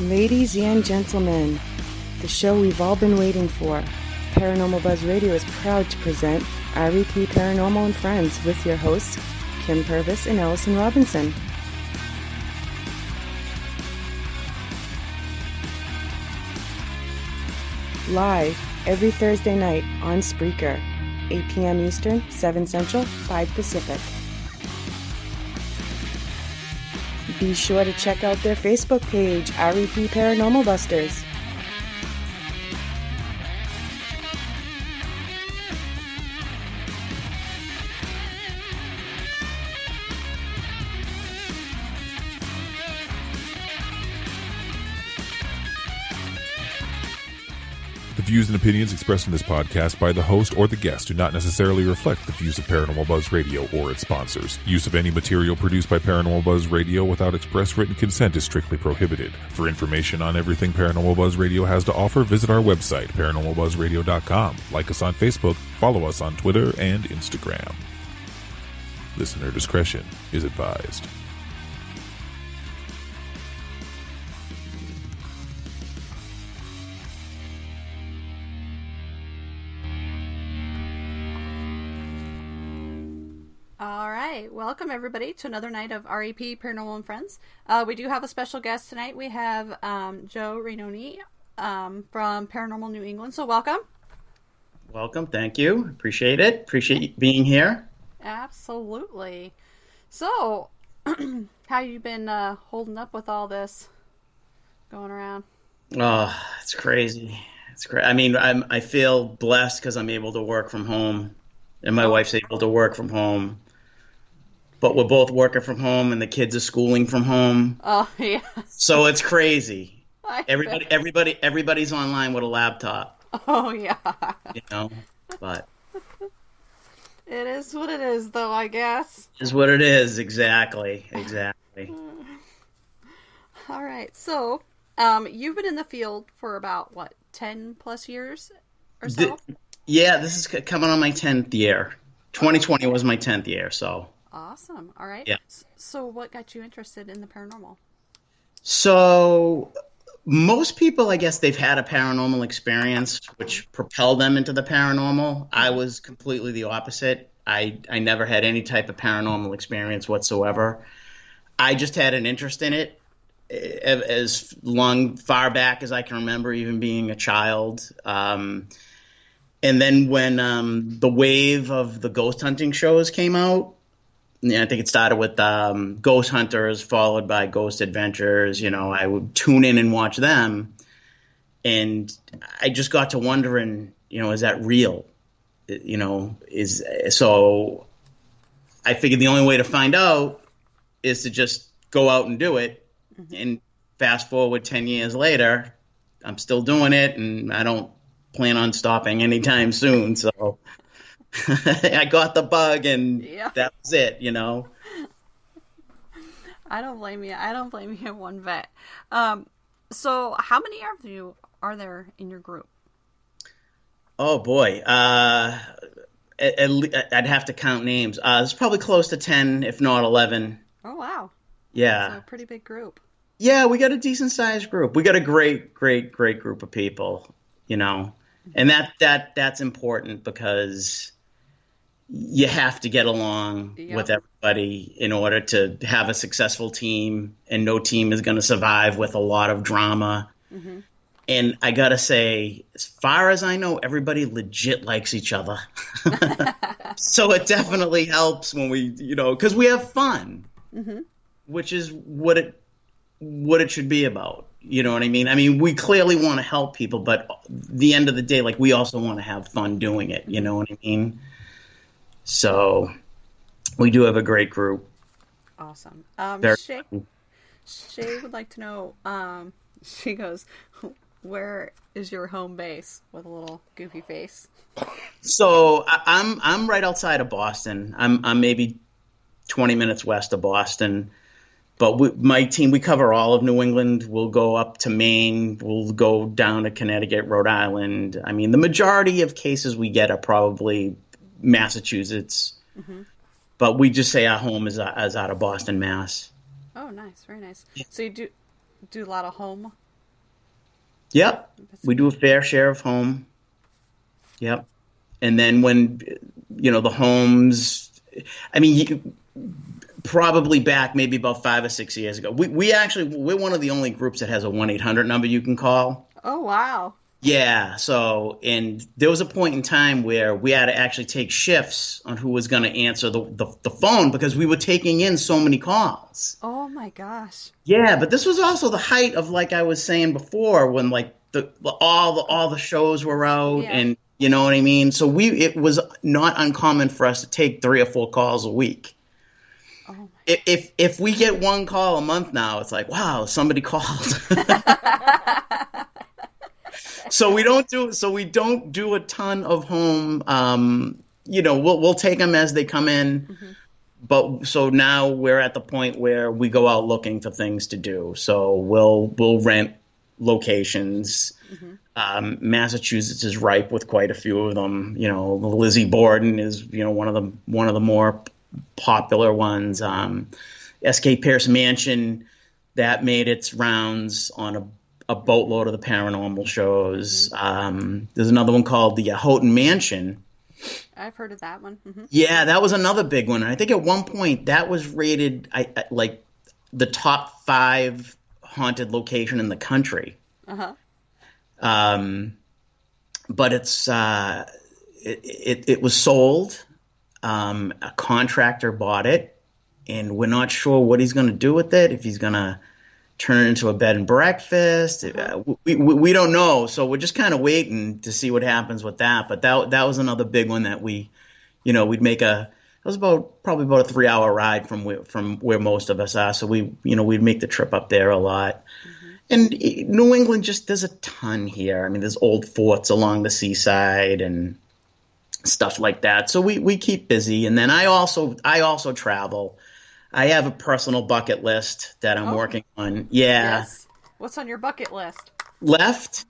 Ladies and gentlemen, the show we've all been waiting for. Paranormal Buzz Radio is proud to present REP Paranormal and Friends with your hosts, Kim Purvis and Allison Robinson. Live every Thursday night on Spreaker, 8 p.m. Eastern, 7 Central, 5 Pacific. Be sure to check out their Facebook page, REP Paranormal Busters. The views and opinions expressed in this podcast by the host or the guest do not necessarily reflect the views of Paranormal Buzz Radio or its sponsors. Use of any material produced by Paranormal Buzz Radio without express written consent is strictly prohibited. For information on everything Paranormal Buzz Radio has to offer, visit our website, paranormalbuzzradio.com. Like us on Facebook, follow us on Twitter and Instagram. Listener discretion is advised. Welcome everybody to another night of REP Paranormal and Friends. We do have a special guest tonight. We have Joe Rainone from Paranormal New England. So welcome. Welcome. Thank you. Appreciate it. Appreciate being here. Absolutely. So, how you been holding up with all this going around? Oh, it's crazy. It's crazy. I mean, I feel blessed because I'm able to work from home, and my wife's able to work from home. But we're both working from home, and the kids are schooling from home. Oh yeah. So it's crazy. Everybody's online with a laptop. Oh yeah. You know, but it is what it is, though. I guess. Is what it is. Exactly. All right. So, you've been in the field for about 10 plus years or so? This is coming on my 10th year. 2020 was my 10th year. So. Awesome. All right. Yeah. So what got you interested in the paranormal? So most people, I guess, they've had a paranormal experience which propelled them into the paranormal. I was completely the opposite. I never had any type of paranormal experience whatsoever. I just had an interest in it as far back as I can remember, even being a child. And then when the wave of the ghost hunting shows came out, yeah, I think it started with Ghost Hunters, followed by Ghost Adventures. You know, I would tune in and watch them, and I just got to wondering, you know, is that real? You know, so I figured the only way to find out is to just go out and do it. Mm-hmm. And fast forward 10 years later, I'm still doing it, and I don't plan on stopping anytime soon. So. I got the bug, and that was it, you know. I don't blame you. I don't blame you one bit. So how many of you are there in your group? Oh, boy. I'd have to count names. It's probably close to 10, if not 11. Oh, wow. Yeah. So a pretty big group. Yeah, we got a decent-sized group. We got a great group of people, you know. And that's important because you have to get along with everybody in order to have a successful team, and no team is going to survive with a lot of drama. Mm-hmm. And I got to say, as far as I know, everybody legit likes each other. So it definitely helps when we, you know, because we have fun, mm-hmm. which is what it should be about. You know what I mean? I mean, we clearly want to help people, but at the end of the day, like, we also want to have fun doing it. You know what I mean? So we do have a great group. Awesome. Shay would like to know, she goes, where is your home base, with a little goofy face? So I'm right outside of Boston. I'm maybe 20 minutes west of Boston. But my team, we cover all of New England. We'll go up to Maine. We'll go down to Connecticut, Rhode Island. I mean, the majority of cases we get are probably Massachusetts. Mm-hmm. But we just say our home is out of Boston, Mass. Oh, nice. Very nice. Yeah. So you do a lot of home Yep. We do a fair share of home. Yep. And then when, the homes, I mean, probably back maybe about 5 or 6 years ago, we're one of the only groups that has a 1-800 number you can call. Oh, wow. Yeah. So, and there was a point in time where we had to actually take shifts on who was going to answer the phone because we were taking in so many calls. Oh my gosh. Yeah. But this was also the height of, like I was saying before, when like all the shows were out and you know what I mean? So it was not uncommon for us to take 3 or 4 calls a week. Oh. If we get 1 call a month now, it's like, wow, somebody called. So we don't do a ton of home. We'll take them as they come in. Mm-hmm. But so now we're at the point where we go out looking for things to do. So we'll rent locations. Mm-hmm. Massachusetts is ripe with quite a few of them. Lizzie Borden is one of the more popular ones. S.K. Pierce Mansion, that made its rounds on a boatload of the paranormal shows. Mm-hmm. There's another one called the Houghton Mansion. I've heard of that one. Mm-hmm. Yeah, that was another big one. And I think at one point that was rated like the top 5 haunted location in the country. Uh-huh. But it was sold. A contractor bought it, and we're not sure what he's going to do with it. If he's going to turn it into a bed and breakfast, we don't know. So we're just kind of waiting to see what happens with that. But that was another big one that we'd make it was probably about a 3-hour ride from where most of us are. So we'd make the trip up there a lot. Mm-hmm. And New England, there's a ton here. I mean, there's old forts along the seaside and stuff like that. So we keep busy. And then I also travel. I have a personal bucket list that I'm working on. Yeah. Yes. What's on your bucket list? Left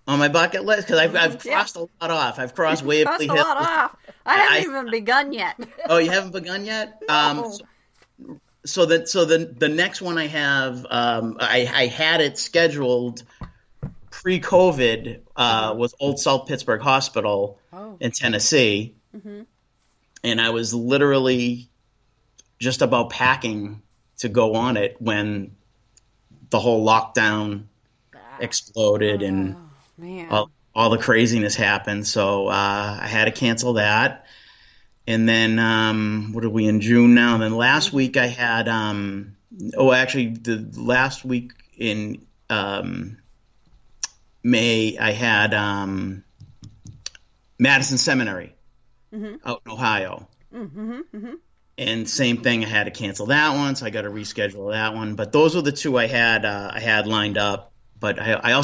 on my bucket list? Because I've crossed a lot off. I've crossed Waverly Hills. A lot off. I haven't even begun yet. Oh, you haven't begun yet? No. So the next one I have, I had it scheduled pre-COVID, was Old South Pittsburgh Hospital in Tennessee. Mm-hmm. And I was literally just about packing to go on it when the whole lockdown exploded and all the craziness happened. So I had to cancel that. And then what are we in June now? And then last week I had the last week in May I had Madison Seminary out in Ohio. Mm-hmm, mm-hmm. And same thing, I had to cancel that one, so I got to reschedule that one. But those were the 2 I had lined up. But I'm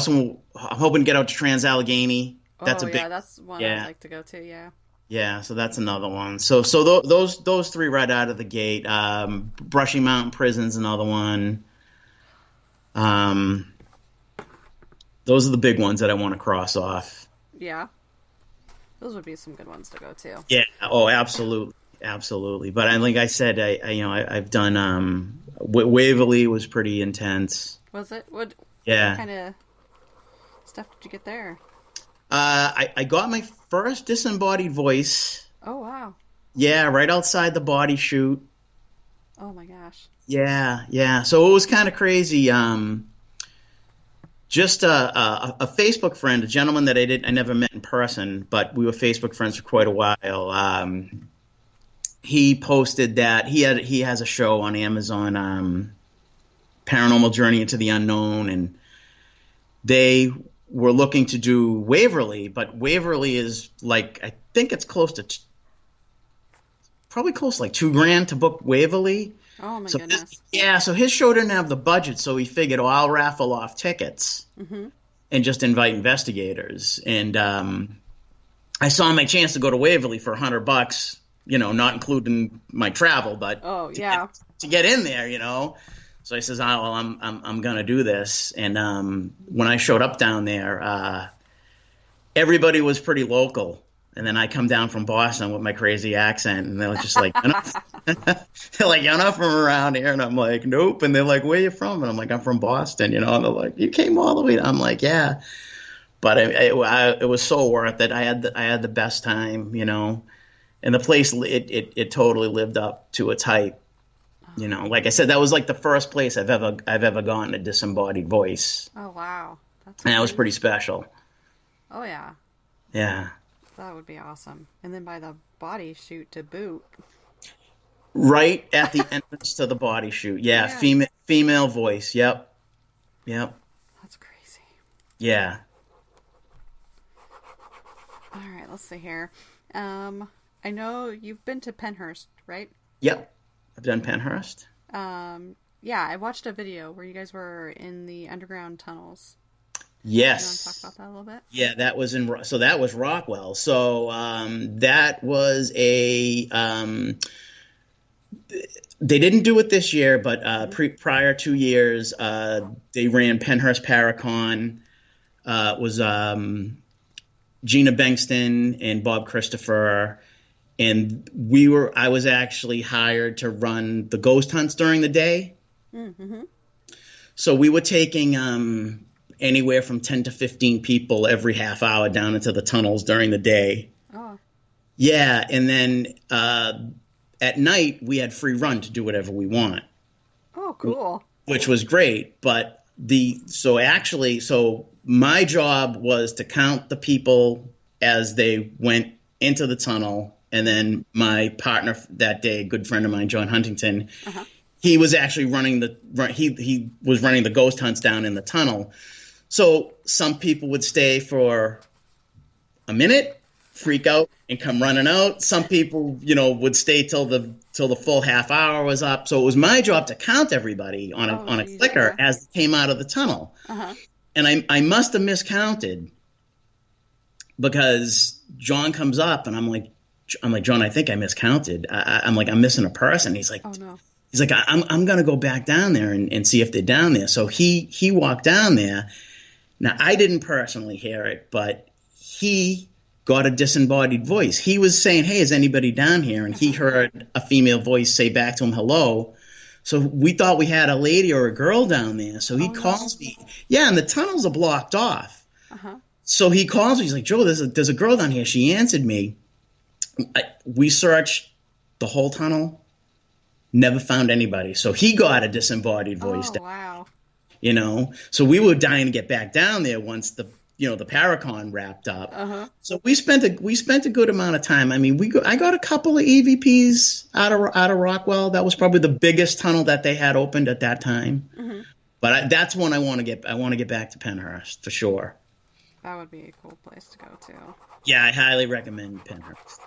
hoping to get out to Trans-Allegheny. That's that's one I'd like to go to. Yeah. Yeah, so that's another one. So those 3 right out of the gate. Brushy Mountain Prison's another one. Those are the big ones that I want to cross off. Yeah. Those would be some good ones to go to. Yeah. Oh, absolutely. Absolutely. But like I said, I've done, Waverly was pretty intense. Was it? What kind of stuff did you get there? I got my first disembodied voice. Oh, wow. Yeah. Right outside the body shoot. Oh my gosh. Yeah. Yeah. So it was kind of crazy. Just a Facebook friend, a gentleman that I never met in person, but we were Facebook friends for quite a while. He posted that he has a show on Amazon, Paranormal Journey into the Unknown, and they were looking to do Waverly, but Waverly is like, I think it's close to probably close to like $2,000 to book Waverly. Oh my goodness. So his show didn't have the budget, so he figured, I'll raffle off tickets and just invite investigators. And I saw my chance to go to Waverly for $100, not including my travel, but to get in there, So I says, I'm gonna do this. And when I showed up down there, everybody was pretty local. And then I come down from Boston with my crazy accent, and they're just like, "You're not-" they're like, "You're not from around here," and I'm like, "Nope." And they're like, "Where you from?" And I'm like, "I'm from Boston," And they're like, "You came all the way?" I'm like, "Yeah." But it was so worth it. I had the best time, and the place it totally lived up to its hype. Like I said, that was like the first place I've ever gotten a disembodied voice. Oh wow, And that was pretty special. Oh yeah. Yeah. That would be awesome. And then by the body shoot to boot. Right at the entrance to the body shoot. Yeah, female voice. Yep. That's crazy. Yeah. All right, let's see here. I know you've been to Penhurst, right? Yep. I've done Penhurst. Yeah, I watched a video where you guys were in the underground tunnels. Yes. You want to talk about that a little bit? Yeah, that was Rockwell. So that was a they didn't do it this year, but prior 2 years they ran Penhurst Paracon. It was Gina Bengston and Bob Christopher, and I was actually hired to run the ghost hunts during the day. Mm-hmm. So we were taking anywhere from 10 to 15 people every half hour down into the tunnels during the day. Oh. Yeah, and then at night we had free run to do whatever we want. Oh, cool. Which was great, but so my job was to count the people as they went into the tunnel, and then my partner that day, a good friend of mine, John Huntington, he was actually running he was running the ghost hunts down in the tunnel. So some people would stay for a minute, freak out, and come running out. Some people, would stay till the full half hour was up. So it was my job to count everybody on a clicker as they came out of the tunnel. Uh-huh. And I must have miscounted, because John comes up and I'm like, "John, I think I miscounted. I'm missing a person." He's like, "Oh no." He's like, I'm going to go back down there and see if they're down there. So he walked down there. Now, I didn't personally hear it, but he got a disembodied voice. He was saying, "Hey, is anybody down here?" And he heard a female voice say back to him, "Hello." So we thought we had a lady or a girl down there. So he calls me. Yeah, and the tunnels are blocked off. Uh-huh. So he calls me. He's like, "Joe, there's a girl down here." She answered me. We searched the whole tunnel, never found anybody. So he got a disembodied voice. Oh, wow. So we were dying to get back down there once the Paracon wrapped up. Uh-huh. So we spent a good amount of time. I mean, I got a couple of EVPs out of Rockwell. That was probably the biggest tunnel that they had opened at that time. Mm-hmm. But that's one I want to get back to Penhurst for sure. That would be a cool place to go to. Yeah, I highly recommend Penhurst.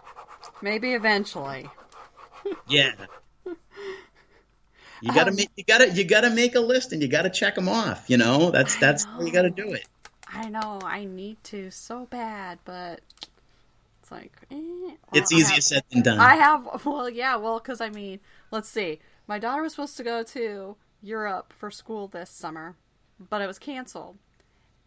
Maybe eventually. Yeah. You gotta make a list, and you gotta check them off. That's how you gotta do it. I know. I need to so bad, but it's like it's easier said than done. because let's see. My daughter was supposed to go to Europe for school this summer, but it was canceled.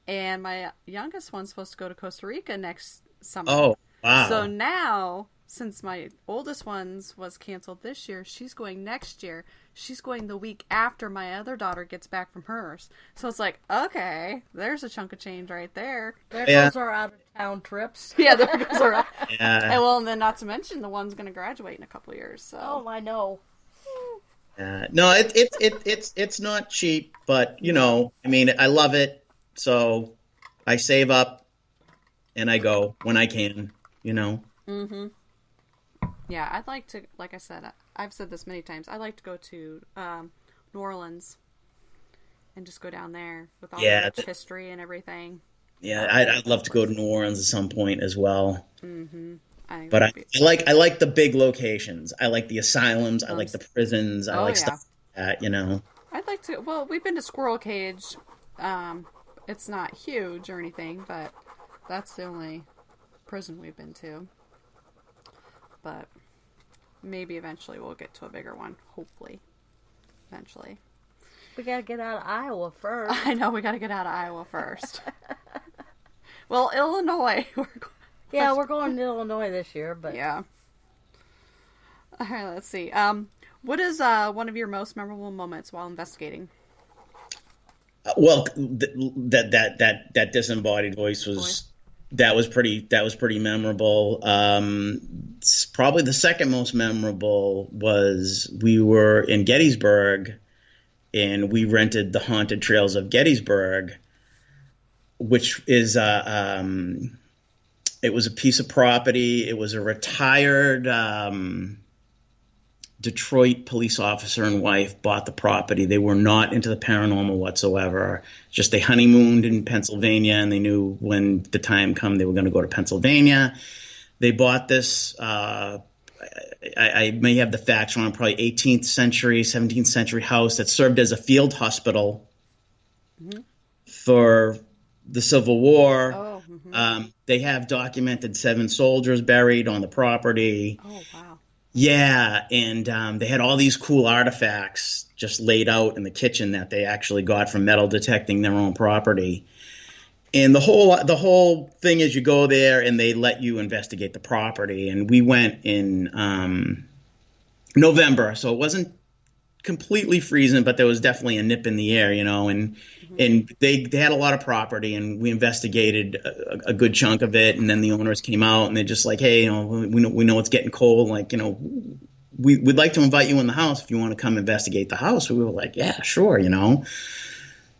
And my youngest one's supposed to go to Costa Rica next summer. Oh, wow. So now, since my oldest one's was canceled this year, she's going next year. She's going the week after my other daughter gets back from hers. So it's like, okay, there's a chunk of change right there. There goes our out-of-town trips. Yeah, there goes our... Yeah. And then not to mention the one's going to graduate in a couple of years. So. Oh, I know. No, it's not cheap, but, I love it. So I save up and I go when I can, Mm-hmm. Yeah, I'd like to, like I said, I've said this many times, I'd like to go to New Orleans and just go down there with all the rich history and everything. Yeah, I'd love to go to New Orleans at some point as well. Mm-hmm. But I like the big locations. I like the asylums. I like the prisons. I like stuff like that, I'd like to, well, we've been to Squirrel Cage. It's not huge or anything, but that's the only prison we've been to. But maybe eventually we'll get to a bigger one. Hopefully. Eventually. We gotta get out of Iowa first. I know, we gotta get out of Iowa first. Well, Illinois. Yeah, we're going to Illinois this year, but Yeah. All right, let's see. What is one of your most memorable moments while investigating? Well, that disembodied voice was pretty memorable. Probably the second most memorable was we were in Gettysburg, and we rented the Haunted Trails of Gettysburg, which is it was a piece of property. It was a retired Detroit police officer and wife bought the property. They were not into the paranormal whatsoever. Just they honeymooned in Pennsylvania, and they knew when the time come they were going to go to Pennsylvania. They bought this. I may have the facts wrong. Probably 18th century, 17th century house that served as a field hospital for the Civil War. Oh, mm-hmm. They have documented 7 soldiers buried on the property. Oh, wow. Yeah, and they had all these cool artifacts just laid out in the kitchen that they actually got from metal detecting their own property. And the whole thing is you go there and they let you investigate the property. And we went in November, so it wasn't completely freezing, but there was definitely a nip in the air, and they had a lot of property, and we investigated a good chunk of it. And then the owners came out and they're just like, hey, we know it's getting cold. Like, we'd like to invite you in the house if you want to come investigate the house. We were like, yeah, sure,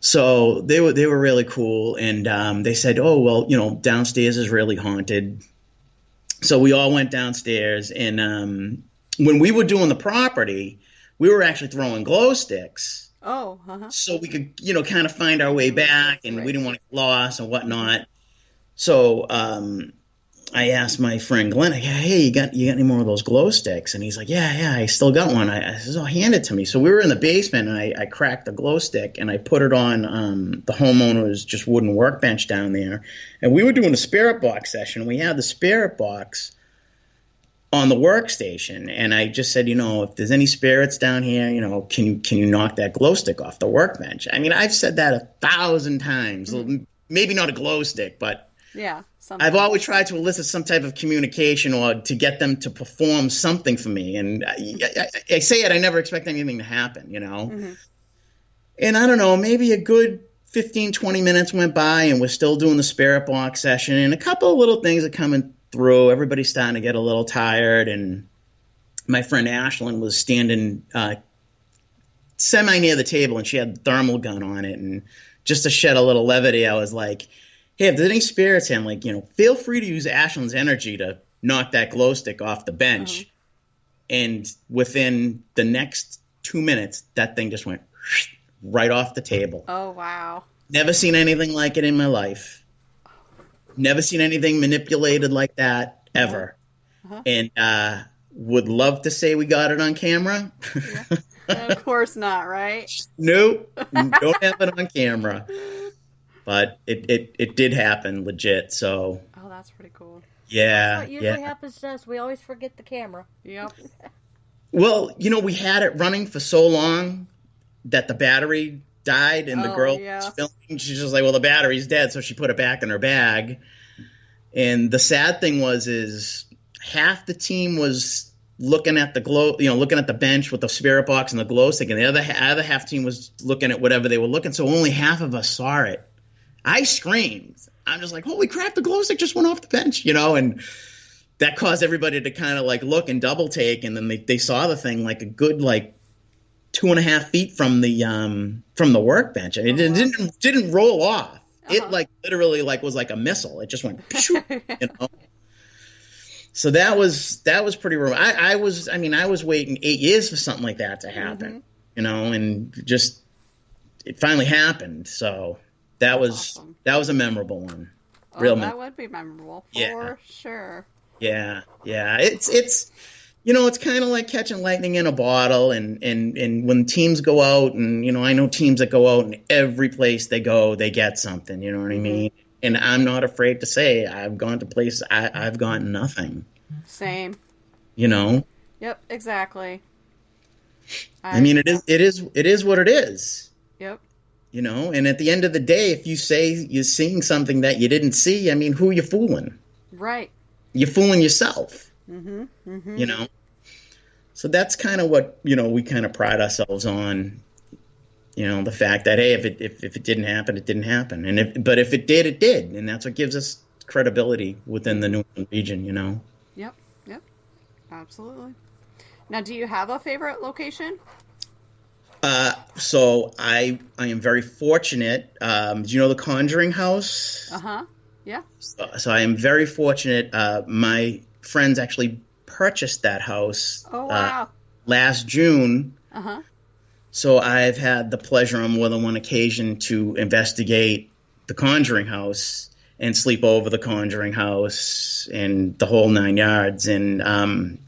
So they were really cool. And they said, oh, well, downstairs is really haunted. So we all went downstairs. And when we were doing the property, we were actually throwing glow sticks. Oh, uh-huh. So we could, kind of find our way back, and we didn't want to get lost and whatnot. So I asked my friend Glenn, hey, you got any more of those glow sticks? And he's like, yeah, I still got one. I said, oh, hand it to me. So we were in the basement, and I cracked the glow stick, and I put it on the homeowner's just wooden workbench down there. And we were doing a spirit box session. We had the spirit box on the workstation, and I just said, if there's any spirits down here, can you knock that glow stick off the workbench? I mean, I've said that 1,000 times. Maybe not a glow stick, but yeah, I've always tried to elicit some type of communication or to get them to perform something for me. And I say it, I never expect anything to happen, Mm-hmm. And I don't know, maybe a good 15, 20 minutes went by, and we're still doing the spirit box session, and a couple of little things are coming through. Everybody's starting to get a little tired, and my friend Ashlyn was standing semi near the table, and she had the thermal gun on it, and just to shed a little levity, I was like, hey, if there's any spirits in, feel free to use Ashlyn's energy to knock that glow stick off the bench. Uh-huh. And within the next 2 minutes, that thing just went right off the table. Oh, wow. Never seen anything like it in my life. Never seen anything manipulated like that ever. Uh-huh. And would love to say we got it on camera. Yeah. Of course not, right? Nope. Don't have it on camera. But it did happen legit. So Oh, that's pretty cool. yeah. that's what usually happens to us. We always forget the camera. Yep. Well, we had it running for so long that the battery died, and the girl was filming. She's just like, well, the battery's dead, so she put it back in her bag. And the sad thing is half the team was looking at the looking at the bench with the spirit box and the glow stick, and the other half team was looking at whatever they were looking. So only half of us saw it. I screamed. I'm just like, holy crap, the glow stick just went off the bench, and that caused everybody to kind of like look and double take, and then they saw the thing like a good 2.5 feet from the workbench, and it didn't roll off. Uh-huh. It literally was like a missile. It just went, So that was pretty remote. I was waiting 8 years for something like that to happen, and just it finally happened. So that was awesome. That was a memorable one. That would be memorable for sure. Yeah. It's it's kind of like catching lightning in a bottle, and when teams go out, and I know teams that go out, and every place they go, they get something. You know what I mean? And I'm not afraid to say I've gone to places I've gotten nothing. Same. Yep, exactly. I mean, it is what it is. Yep. And at the end of the day, if you say you're seeing something that you didn't see, I mean, who are you fooling? Right. you're fooling yourself. You know. So that's kind of what, you know, we kind of pride ourselves on. You know, the fact that, hey, if it didn't happen, it didn't happen, but if it did, it did, and that's what gives us credibility within the New England region. You know. Yep. Absolutely. Now, do you have a favorite location? So I am very fortunate. Do you know the Conjuring House? Yeah. So I am very fortunate. My friends actually purchased that house. Oh, wow. Last June. Uh-huh. So I've had the pleasure on more than one occasion to investigate the Conjuring House and sleep over the Conjuring House and the whole 9 yards. And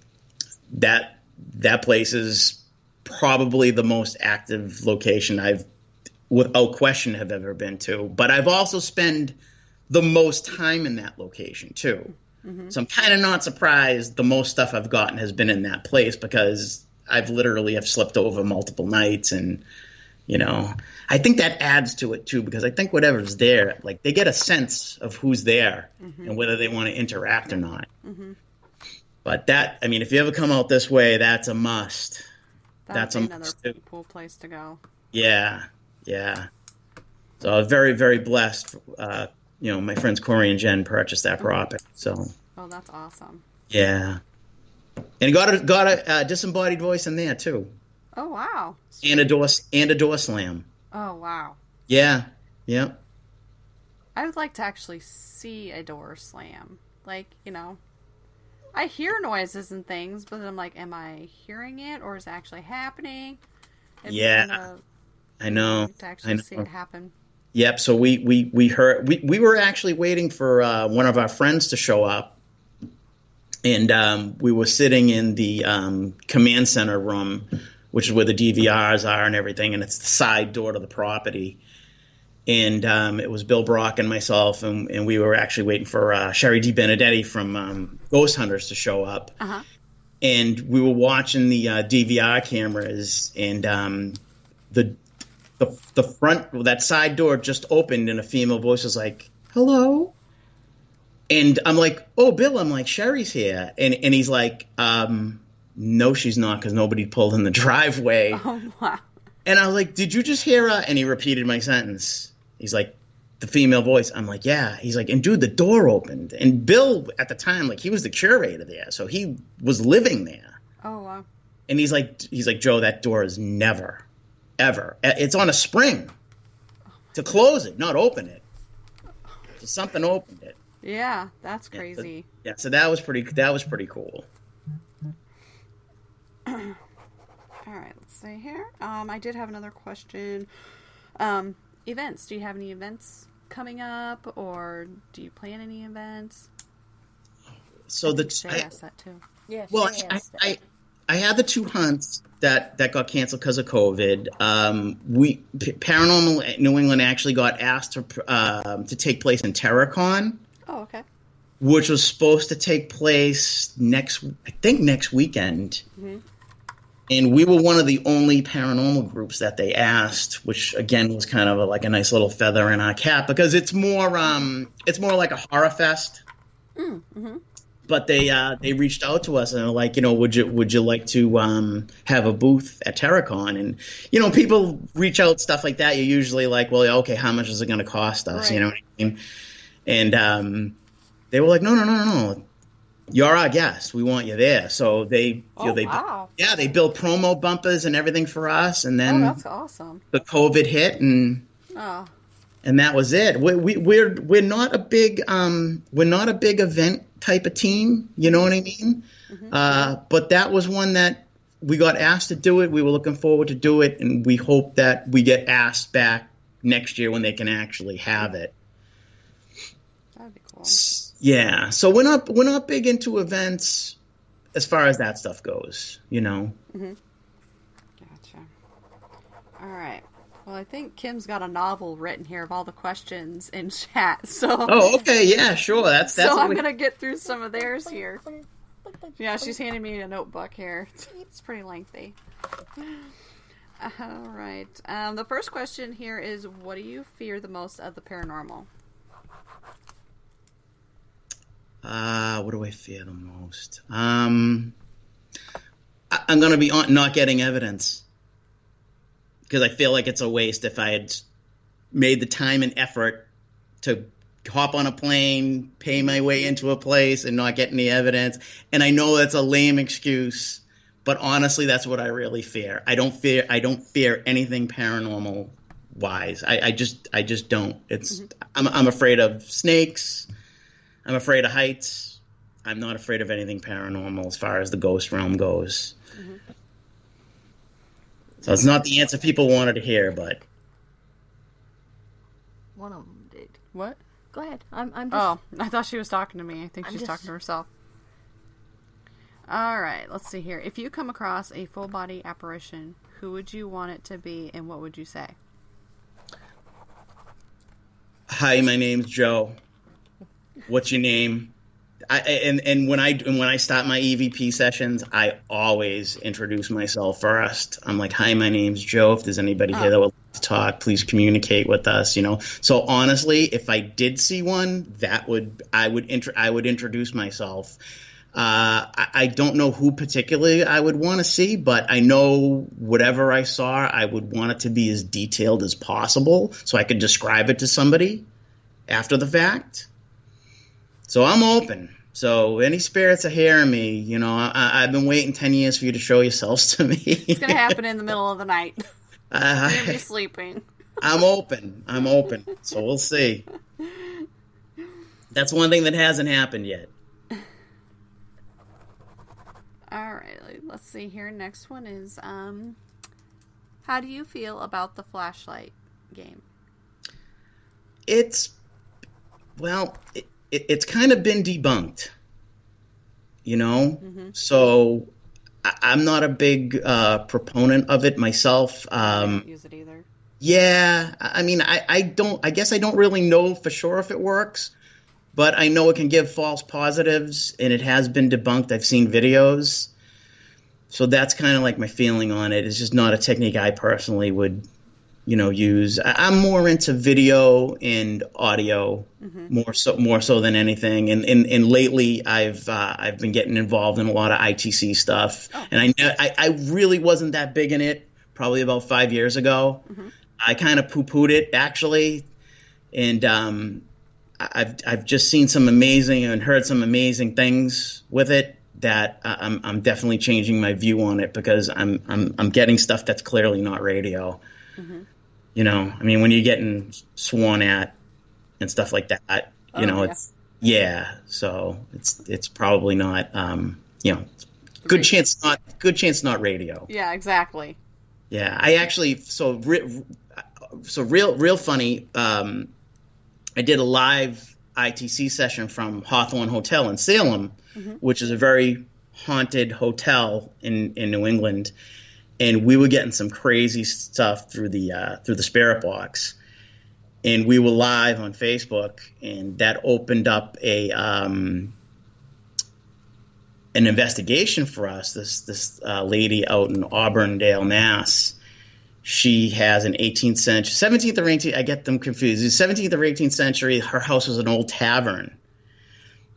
that place is probably the most active location I've, without question, have ever been to. But I've also spent the most time in that location too. So I'm kind of not surprised the most stuff I've gotten has been in that place, because I've literally have slept over multiple nights. And, you know, I think that adds to it too, because I think whatever's there, like, they get a sense of who's there and whether they want to interact or not. But that, I mean, if you ever come out this way, that's a must. That's another must too. cool place to go. Yeah. So I was very, very blessed. You know, my friends Corey and Jen purchased that property. So. Oh, that's awesome. Yeah. And got a disembodied voice in there too. Oh, wow. And a door slam. Oh, wow. Yeah. I would like to actually see a door slam. Like, you know, I hear noises and things, but I'm like, am I hearing it, or is it actually happening? Yeah. I know. To actually see it happen. Yep. So we heard, we were actually waiting for one of our friends to show up. And we were sitting in the command center room, which is where the DVRs are and everything, and it's the side door to the property. And it was Bill Brock and myself, and we were actually waiting for Sherry D. Benedetti from Ghost Hunters to show up. And we were watching the DVR cameras, and the front, that side door just opened, and a female voice was like, "Hello." And I'm like, "Oh, Bill," I'm like, "Sherry's here." And he's like, "No, she's not, because nobody pulled in the driveway." Oh, wow. And I was like, "Did you just hear her?" And he repeated my sentence. He's like, "The female voice." I'm like, "Yeah." He's like, "And dude, the door opened." And Bill, at the time, like, he was the curator there, so he was living there. Oh, wow. And he's like, "Joe, that door is never, ever. It's on a spring to close it, not open it. So something opened it." Yeah, that's crazy. So that was pretty cool. All right, let's see here. I did have another question. Events. Do you have any events coming up, or do you plan any events? So I asked that too. Yes. Well, I had the 2 hunts that got canceled because of COVID. Paranormal New England actually got asked to take place in Terracon. Oh, okay. Which was supposed to take place next weekend. And we were one of the only paranormal groups that they asked, which again was kind of like a nice little feather in our cap, because it's more like a horror fest. But they reached out to us and they're like, you know, would you like to have a booth at Terracon? And, you know, people reach out, stuff like that. You're usually like, well, okay, how much is it going to cost us? Right. You know what I mean? And they were like, no. You're our guest. We want you there. So they wow. They built promo bumpers and everything for us. And then that's awesome. The COVID hit, and that was it. We're not a big event type of team. You know what I mean? But that was one that we got asked to do it. We were looking forward to do it, and we hope that we get asked back next year when they can actually have it. That'd be cool. Yeah, so we're not big into events as far as that stuff goes, you know. Gotcha. All right. Well, I think Kim's got a novel written here of all the questions in chat. So. Oh, okay, yeah, sure. That's. So I'm gonna get through some of theirs here. Yeah, she's handing me a notebook here. It's pretty lengthy. All right. The first question here is, what do you fear the most of the paranormal? What do I fear the most? I'm going to be not getting evidence, because I feel like it's a waste if I had made the time and effort to hop on a plane, pay my way into a place, and not get any evidence. And I know that's a lame excuse, but honestly, that's what I really fear. I don't fear anything paranormal wise. I just don't. I'm afraid of snakes. I'm afraid of heights. I'm not afraid of anything paranormal as far as the ghost realm goes. Mm-hmm. So it's not the answer people wanted to hear, but one of them did. What? Go ahead. I'm just... Oh, I thought she was talking to me. I think she's talking to herself. All right, let's see here. If you come across a full body apparition, who would you want it to be, and what would you say? Hi, my name's Joe. What's your name? And when I start my EVP sessions, I always introduce myself first. I'm like, "Hi, my name's Joe. If there's anybody here that would like to talk, please communicate with us." You know. So honestly, if I did see one, I would introduce myself. I don't know who particularly I would want to see, but I know whatever I saw, I would want it to be as detailed as possible so I could describe it to somebody after the fact. So I'm open. So any spirits are hearing me, you know, I've been waiting 10 years for you to show yourselves to me. It's going to happen in the middle of the night. You're going to be sleeping. I'm open. So we'll see. That's one thing that hasn't happened yet. All right, let's see here. Next one is, how do you feel about the flashlight game? It's kind of been debunked, you know? Mm-hmm. So I'm not a big proponent of it myself. I don't use it either. Yeah, I mean, I guess I don't really know for sure if it works, but I know it can give false positives, and it has been debunked. I've seen videos. So that's kind of like my feeling on it. It's just not a technique I personally would, you know, use. I'm more into video and audio, mm-hmm. more so than anything. And lately I've been getting involved in a lot of ITC stuff. Oh. And I really wasn't that big in it probably about 5 years ago. Mm-hmm. I kind of poo-pooed it actually. And I've just seen some amazing and heard some amazing things with it that I'm definitely changing my view on it, because I'm getting stuff that's clearly not radio. Mm-hmm. You know, I mean, when you're getting sworn at and stuff like that, you know, yeah. So it's probably not, you know, good chance not radio. Yeah, exactly. Yeah, I actually real funny. I did a live ITC session from Hawthorne Hotel in Salem, mm-hmm. which is a very haunted hotel in New England. And we were getting some crazy stuff through the spirit box, and we were live on Facebook, and that opened up an investigation for us. This lady out in Auburndale, Mass. She has an 18th century, 17th or 18th. I get them confused. 17th or 18th century. Her house was an old tavern,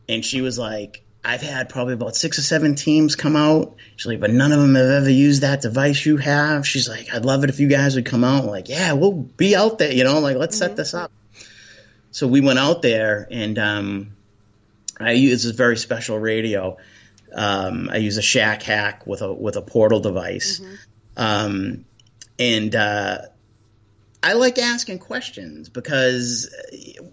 and she was like, I've had probably about 6 or 7 teams come out. She's like, but none of them have ever used that device you have. She's like, I'd love it if you guys would come out. Like, yeah, we'll be out there, you know, like, let's set this up. So we went out there, and I use a very special radio. I use a Shack Hack with a portal device. Mm-hmm. And I like asking questions because,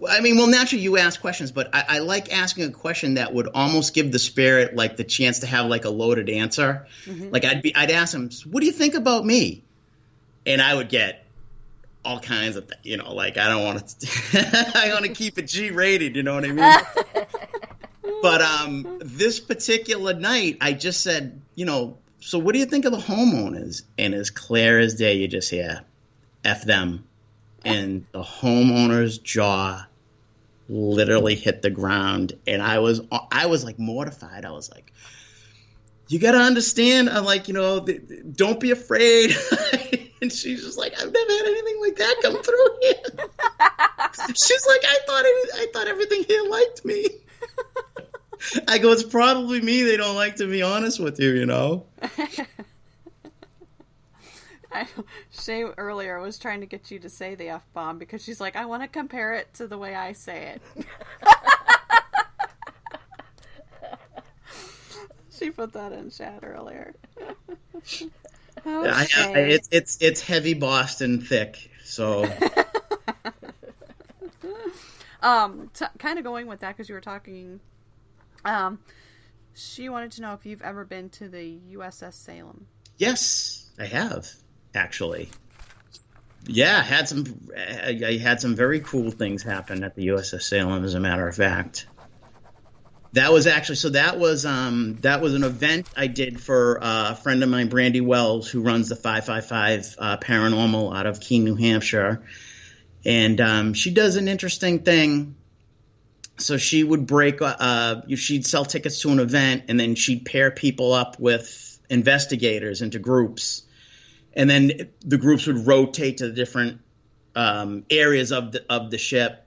I mean, well, naturally you ask questions, but I like asking a question that would almost give the spirit like the chance to have like a loaded answer. Mm-hmm. Like I'd ask them, what do you think about me? And I would get all kinds of, you know, like I don't want to, I want to keep it G-rated, you know what I mean? But this particular night, I just said, you know, so what do you think of the homeowners? And as clear as day, you just hear, F them. And the homeowner's jaw literally hit the ground. And I was like mortified. I was like, you got to understand. I'm like, you know, don't be afraid. And she's just like, I've never had anything like that come through here. She's like, I thought everything here liked me. I go, it's probably me. They don't like to be honest with you, you know? Shay earlier was trying to get you to say the F-bomb because she's like, I want to compare it to the way I say it. She put that in chat earlier. It's heavy Boston thick, so... Kind of going with that because you were talking. She wanted to know if you've ever been to the USS Salem. Yes, I have actually. Yeah, I had some very cool things happen at the USS Salem. As a matter of fact, that was an event I did for a friend of mine, Brandy Wells, who runs the 555 Paranormal out of Keene, New Hampshire. And she does an interesting thing. So she would she'd sell tickets to an event, and then she'd pair people up with investigators into groups. And then the groups would rotate to the different areas of the ship.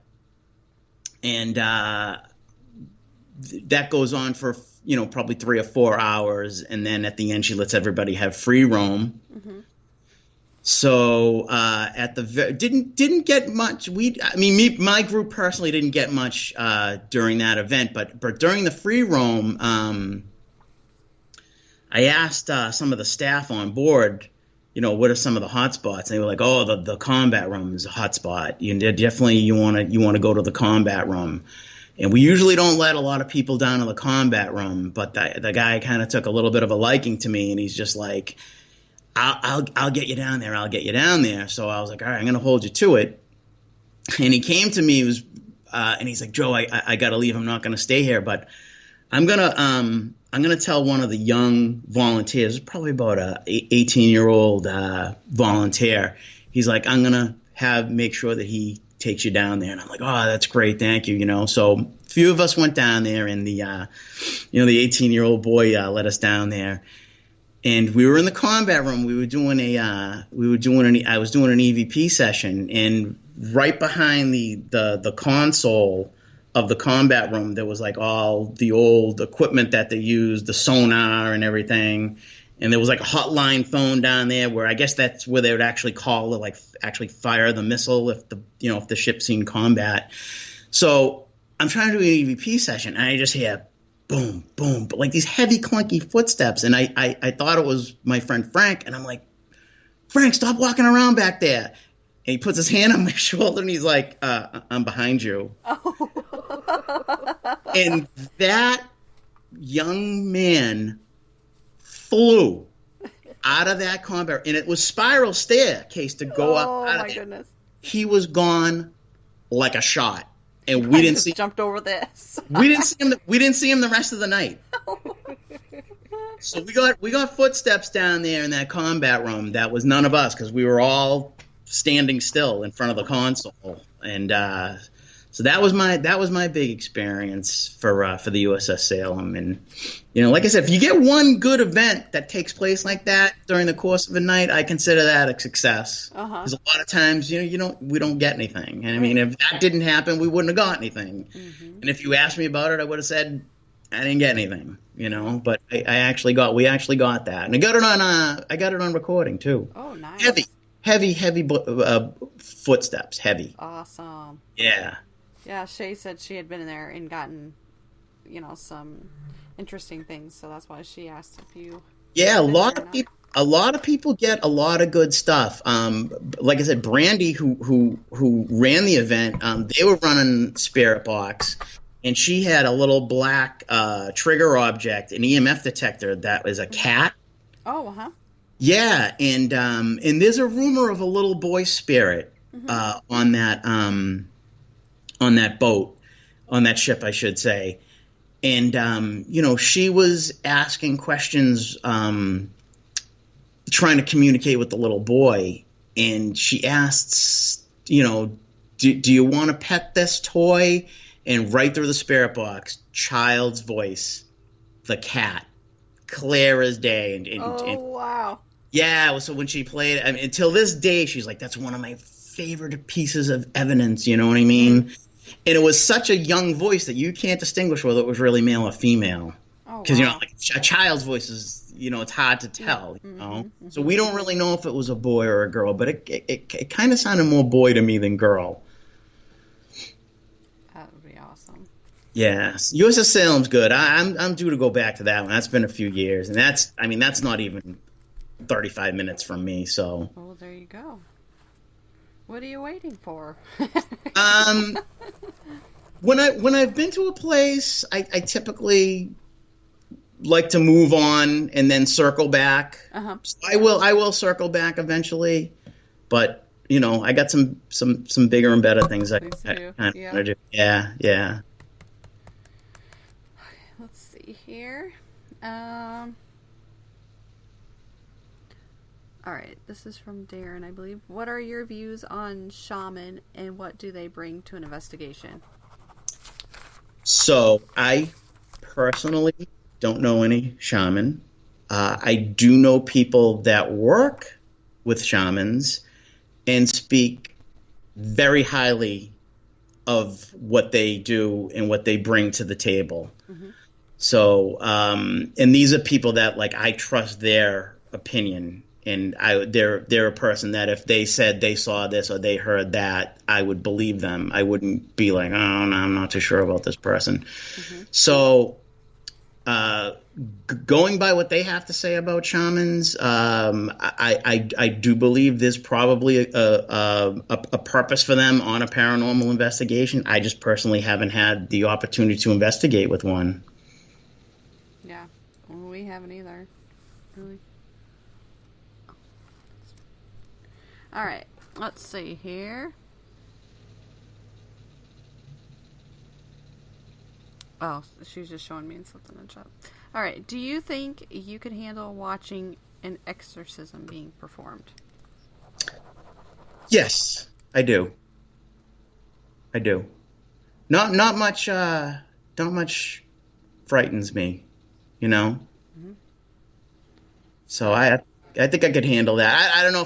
And that goes on for, probably 3 or 4 hours. And then at the end, she lets everybody have free roam. Mm-hmm. So didn't get much. My group personally didn't get much during that event, but during the free roam, I asked some of the staff on board, what are some of the hot spots? And they were like, oh, the combat room is a hot spot. You want to go to the combat room. And we usually don't let a lot of people down to the combat room, but the guy kind of took a little bit of a liking to me, and he's just like, I'll get you down there. I'll get you down there. So I was like, all right, I'm going to hold you to it. And he came to me, and he's like, Joe, I got to leave. I'm not going to stay here, but I'm going to tell one of the young volunteers, probably about a 18-year-old volunteer. He's like, I'm going to make sure that he takes you down there. And I'm like, oh, that's great. Thank you. So a few of us went down there, and the 18-year-old boy let us down there. And we were in the combat room. I was doing an EVP session, and right behind the console of the combat room, there was like all the old equipment that they used, the sonar and everything. And there was like a hotline phone down there where I guess that's where they would actually call to like actually fire the missile if the ship's in combat. So I'm trying to do an EVP session, and I just hear boom, boom, but like these heavy, clunky footsteps. And I thought it was my friend Frank, and I'm like, Frank, stop walking around back there. And he puts his hand on my shoulder, and he's like, I'm behind you. Oh. And that young man flew out of that combat, and it was spiral staircase to go up out of there. Oh, my goodness. He was gone like a shot. And we didn't see jumped over this. we didn't see him the rest of the night. So we got footsteps down there in that combat room. That was none of us, because we were all standing still in front of the console. And so that was my big experience for the USS Salem. And like I said, if you get one good event that takes place like that during the course of a night, I consider that a success. Because a lot of times, we don't get anything. And I mean, if that didn't happen, we wouldn't have got anything. Mm-hmm. And if you asked me about it, I would have said I didn't get anything. But we actually got that, and I got it on recording too. Oh, nice. Heavy footsteps. Heavy. Awesome. Yeah. Yeah, Shay said she had been in there and gotten, some interesting things, so that's why she asked if you. Yeah, a lot of people get a lot of good stuff. Like I said, Brandy, who ran the event, they were running Spirit Box, and she had a little black trigger object, an EMF detector that was a cat. Oh, uh-huh. Yeah, and there's a rumor of a little boy spirit on that boat, on that ship, I should say. And, she was asking questions, trying to communicate with the little boy. And she asks, do you want to pet this toy? And right through the Spirit Box, child's voice, the cat, clear as day. And wow. Yeah, so when she played it, until this day, she's like, that's one of my favorite pieces of evidence, you know what I mean? And it was such a young voice that you can't distinguish whether it was really male or female. Oh, Because, wow. like a child's voice is, it's hard to tell, Mm-hmm. So we don't really know if it was a boy or a girl, but it kind of sounded more boy to me than girl. That would be awesome. Yes. USS Salem's good. I'm due to go back to that one. That's been a few years. And that's not even 35 minutes from me, so. Well, there you go. What are you waiting for? When I've been to a place, I typically like to move on and then circle back. Uh-huh. So I will circle back eventually, but I got some bigger and better things I Things to kind do. of want Yeah. to do. Yeah. Let's see here. All right, this is from Darren, I believe. What are your views on shaman and what do they bring to an investigation? So I personally don't know any shaman. I do know people that work with shamans and speak very highly of what they do and what they bring to the table. Mm-hmm. So, and these are people that I trust their opinion. And they're a person that if they said they saw this or they heard that, I would believe them. I wouldn't be like, oh, no, I'm not too sure about this person. Mm-hmm. So going by what they have to say about shamans, I do believe there's probably a purpose for them on a paranormal investigation. I just personally haven't had the opportunity to investigate with one. Yeah, well, we haven't either, really. All right, let's see here. Oh, she's just showing me something in chat. All right, do you think you could handle watching an exorcism being performed? Yes, I do. Not much. Not much frightens me, Mm-hmm. So I think I could handle that. I don't know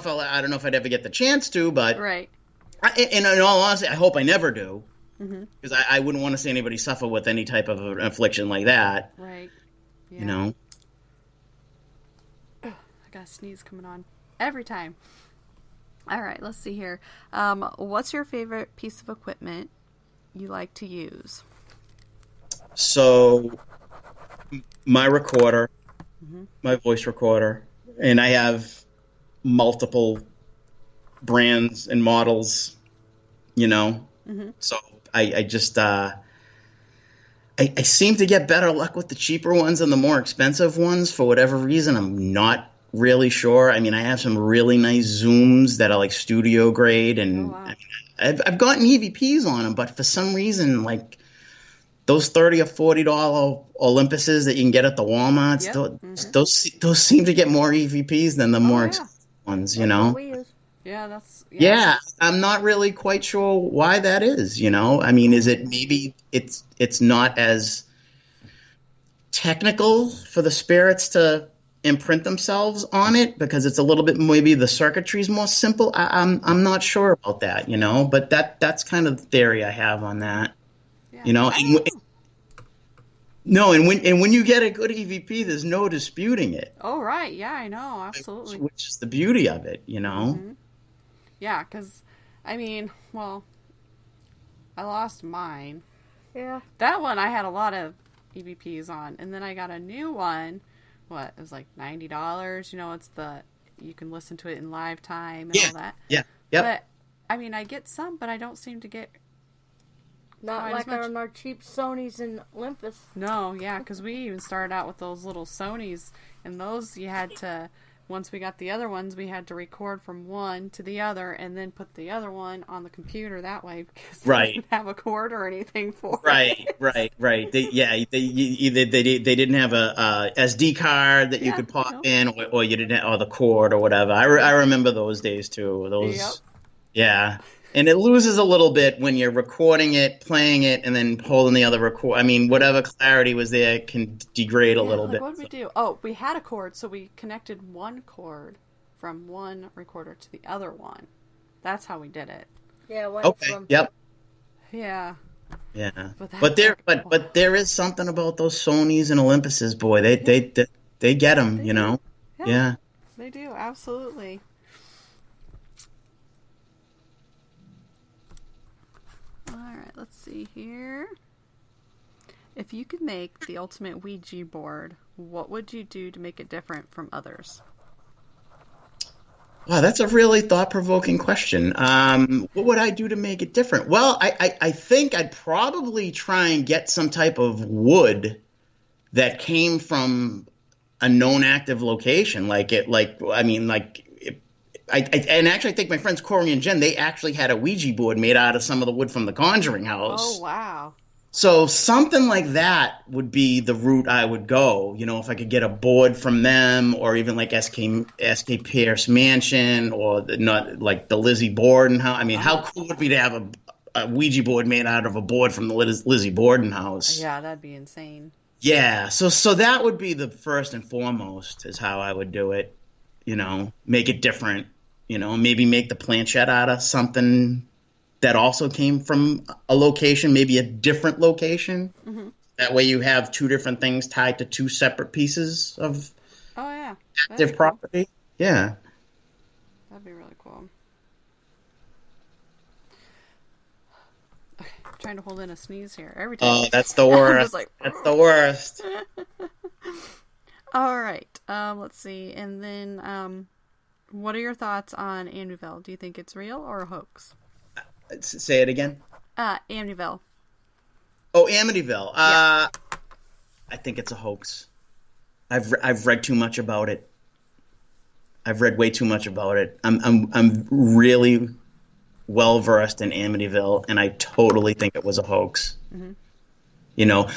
if I'd ever get the chance to, but right. In all honesty, I hope I never do, because Mm-hmm. I wouldn't want to see anybody suffer with any type of an affliction like that. Right. Yeah. I got a sneeze coming on every time. All right, let's see here. What's your favorite piece of equipment you like to use? So, my recorder, Mm-hmm. my voice recorder. And I have multiple brands and models, Mm-hmm. So I just I seem to get better luck with the cheaper ones than the more expensive ones for whatever reason. I'm not really sure. I mean, I have some really nice Zooms that are like studio grade, and wow. I've gotten EVPs on them, but for some reason, those $30 or $40 Olympuses that you can get at the Walmarts, Yep. those seem to get more EVPs than the more yeah. expensive ones, Yeah, that's... Yeah, I'm not really quite sure why that is, I mean, is it maybe it's not as technical for the spirits to imprint themselves on it because it's a little bit, maybe the circuitry's more simple. I'm not sure about that, but that's kind of the theory I have on that. Yeah. And when you get a good EVP, there's no disputing it. Oh, right. Yeah, I know. Absolutely. Which is the beauty of it, Mm-hmm. Yeah, because, I mean, well, I lost mine. Yeah. That one I had a lot of EVPs on, and then I got a new one. It was like $90. It's you can listen to it in live time and all that. Yeah. Yep. But, I mean, I get some, but I don't seem to get... Not quite like as much. on our cheap Sonys and Olympus. No, yeah, because we even started out with those little Sonys, and those you had to, once we got the other ones, we had to record from one to the other, and then put the other one on the computer that way, because they didn't have a cord or anything for it. Right. They didn't have a SD card that you could pop in, or you didn't have, or the cord or whatever. I remember those days too. Yeah. And it loses a little bit when you're recording it, playing it, and then holding the other record. I mean, whatever clarity was there can degrade a little bit. What did we do? Oh, we had a cord, so we connected one cord from one recorder to the other one. That's how we did it. Yeah, went from... Yep. Yeah. Yeah. But that's But there, like, but there is something about those Sonys and Olympuses, boy. They get them, they you do. know. Yeah, Yeah. they do. Absolutely. All right, let's see here. If you could make the ultimate Ouija board, what would you do to make it different from others? Wow, that's a really thought-provoking question. What would I do to make it different? Well, I think I'd probably try and get some type of wood that came from a known active location. And actually, I think my friends Corey and Jen, they actually had a Ouija board made out of some of the wood from the Conjuring Oh, house. wow. So something like that would be the route I would go. You know, if I could get a board from them, or even like SK Pierce Mansion, or not like the Lizzie Borden house. I mean, how cool would it be to have a Ouija board made out of a board from the Lizzie Borden house? Yeah, that'd be insane. Yeah, so that would be the first and foremost is how I would do it. You know, make it different. You know, maybe make the planchette out of something that also came from a location, maybe a different location. Mm-hmm. That way you have two different things tied to two separate pieces of Oh, yeah. That'd active be cool. property. Yeah. That'd be really cool. Okay, I'm trying to hold in a sneeze here every time. Oh, that's the I'm worst. just like, That's the worst. all right. Let's see. And then, what are your thoughts on Amityville? Do you think it's real or a hoax? Say it again. Amityville. Oh, Amityville. Yeah. I think it's a hoax. I've read too much about it. I've read way too much about it. I'm really well versed in Amityville, and I totally think it was a hoax. Mm-hmm. You know,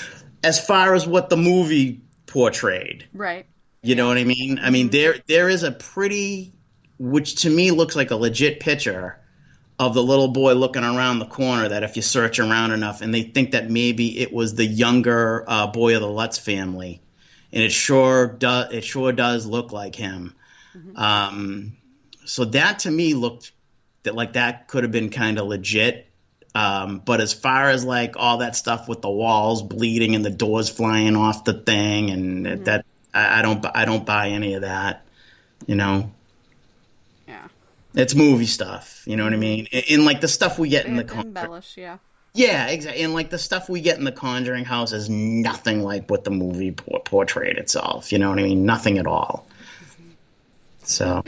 as far as what the movie portrayed. Right. You know what I mean? I mean, there is a pretty, which to me looks like a legit picture of the little boy looking around the corner, that if you search around enough, and they think that maybe it was the younger boy of the Lutz family, and it sure does look like him. Mm-hmm. So that to me looked like that could have been kind of legit. But as far as like all that stuff with the walls bleeding and the doors flying off the thing, and that I don't buy any of that. You know. Yeah. It's movie stuff, you know what I mean? And like the stuff we get in the embellish, yeah. Yeah, exactly. And like the stuff we get in the Conjuring house is nothing like what the movie portrayed itself. You know what I mean? Nothing at all. So,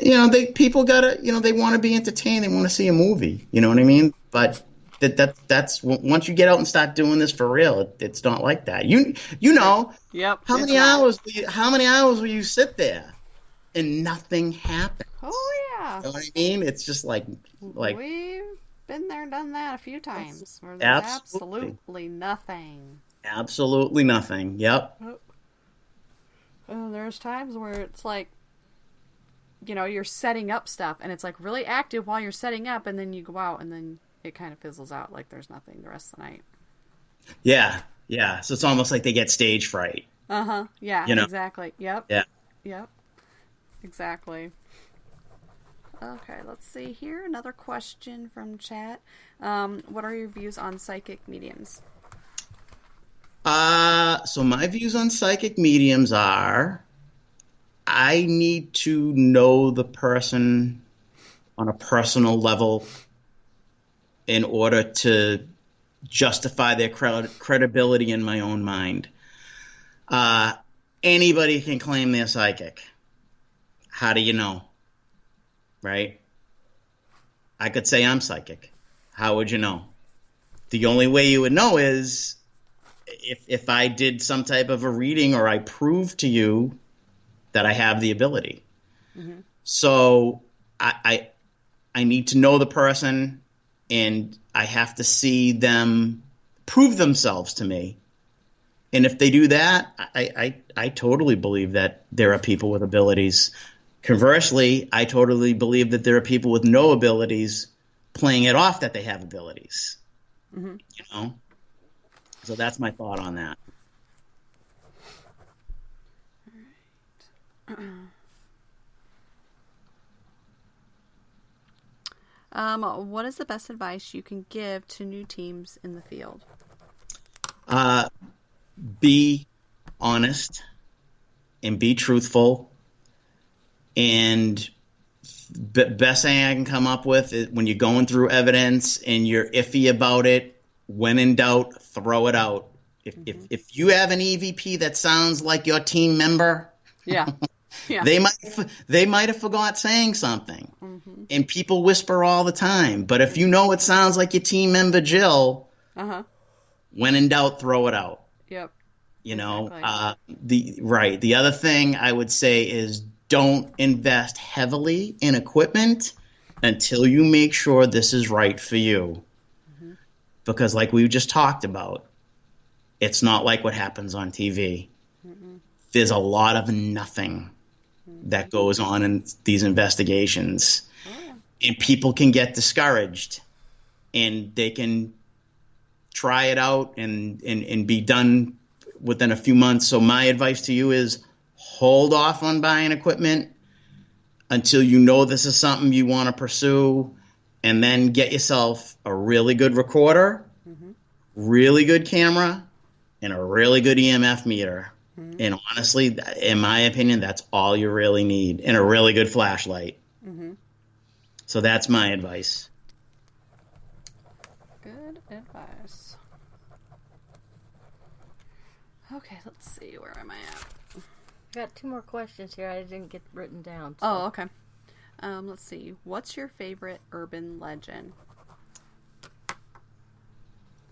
you know, people gotta, you know, they want to be entertained. They want to see a movie. You know what I mean? But that's once you get out and start doing this for real, it's not like that. You know. Yep. How many hours will you sit there and nothing happened? Oh yeah. You know what I mean? It's just like we've been there, done that a few times. Where there's absolutely nothing. Absolutely nothing. Yep. There's times where it's like, you know, you're setting up stuff and it's like really active while you're setting up, and then you go out and then it kind of fizzles out like there's nothing the rest of the night. Yeah. Yeah. So it's almost like they get stage fright. Uh-huh. Yeah, you know? Exactly. Yep. Yeah. Yep. Exactly. Okay, let's see here. Another question from chat. What are your views on psychic mediums? So my views on psychic mediums are, I need to know the person on a personal level in order to justify their credibility in my own mind. Anybody can claim they're psychic. How do you know? Right? I could say I'm psychic. How would you know? The only way you would know is if I did some type of a reading, or I prove to you that I have the ability. Mm-hmm. So I need to know the person, and I have to see them prove themselves to me. And if they do that, I totally believe that there are people with abilities. Conversely, I totally believe that there are people with no abilities playing it off that they have abilities. Mm-hmm. You know? So that's my thought on that. What is the best advice you can give to new teams in the field? Be honest and be truthful. And best thing I can come up with is when you're going through evidence and you're iffy about it, when in doubt, throw it out. If you have an EVP that sounds like your team member, Yeah. they might have forgot saying something. And people whisper all the time. But if you know it sounds like your team member Jill, when in doubt, throw it out. Yep. You know, Exactly. The other thing I would say is don't invest heavily in equipment until you make sure this is right for you. Because like we just talked about, it's not like what happens on TV. There's a lot of nothing that goes on in these investigations. And people can get discouraged and they can try it out and be done within a few months. So my advice to you is hold off on buying equipment until you know this is something you want to pursue, and then get yourself a really good recorder, really good camera, and a really good EMF meter. And honestly, in my opinion, that's all you really need, and a really good flashlight. So that's my advice. Good advice. Okay, let's see. Where am I at? I got 2 more questions here I didn't get written down. So. Oh, okay. Let's see. What's your favorite urban legend?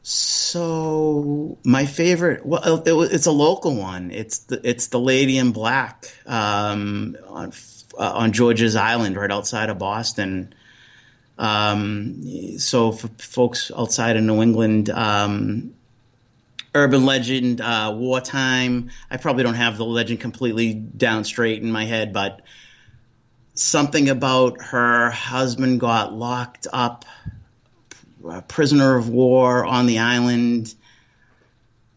So my favorite, well, it's a local one. It's the Lady in Black on George's Island, right outside of Boston. So for folks outside of New England, urban legend, wartime. I probably don't have the legend completely down straight in my head, but something about her husband got locked up, a prisoner of war on the island,